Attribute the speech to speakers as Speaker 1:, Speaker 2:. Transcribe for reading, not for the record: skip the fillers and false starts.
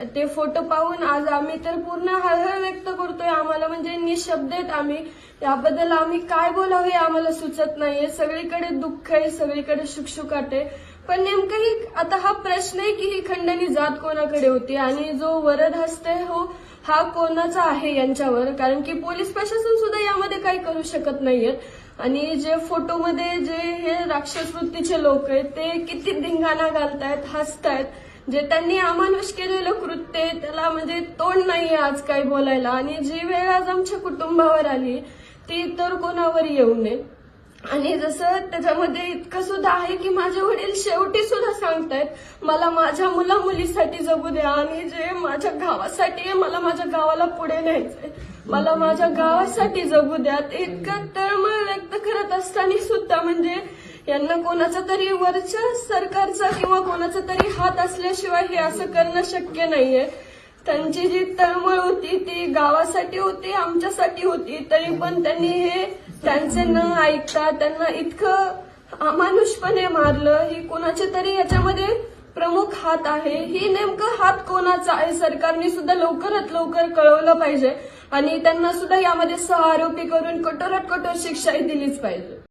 Speaker 1: ते फोटो पाहून आज आम्ही तर पूर्ण हळहळ व्यक्त करतोय। आम्हाला म्हणजे निशब्देत आम्ही याबद्दल आम्ही काय बोलावं हे आम्हाला सुचत नाहीये। सगळीकडे दुःख आहे, सगळीकडे शुकशुकाट आहे। पण नेमकं ही आता हा प्रश्न आहे की ही खंडणी जात कोणाकडे होती आणि जो वरद हस्ते हो हा कोणाचा आहे यांच्यावर, कारण की पोलीस प्रशासन सुद्धा यामध्ये काही करू शकत नाहीयेत। आणि जे फोटोमध्ये जे हे राक्षस वृत्तीचे लोक आहेत ते किती धिंगाणा घालतायत, हसतायत। जे त्यांनी अमानुष केलेलं कृत्य आहे त्याला म्हणजे तोंड नाहीये आज काही बोलायला। आणि जी वेळ आज आमच्या कुटुंबावर आली ती तर कोणावर येऊ नये। आणि जसं त्याच्यामध्ये इतकं सुद्धा आहे की माझे वडील शेवटी सुद्धा सांगतायत मला माझ्या मुला मुलीसाठी जगू द्या आणि जे माझ्या गावासाठी आहे मला माझ्या गावाला पुढे न्यायचंय, मला माझ्या गावासाठी जगू द्या। ते इतकं तळमळ व्यक्त करत असताना सुद्धा म्हणजे यांना कोणाचा तरी वरच्या सरकारचा किंवा कोणाचा तरी हात असल्याशिवाय हे असं करणं शक्य नाहीये। त्यांची जी तळमळ होती ती गावासाठी होती, आमच्यासाठी होती, तरी पण त्यांनी हे त्यांचे न ऐकता त्यांना इतकं अमानुषपणे मारलं। ही कोणाचे तरी याच्यामध्ये प्रमुख हात आहे। ही नेमकं हात कोणाचा आहे सरकारने सुद्धा लवकरात लवकर कळवलं पाहिजे आणि त्यांना सुद्धा यामध्ये सहआरोपी करून कठोरात कठोर शिक्षाही दिलीच पाहिजे।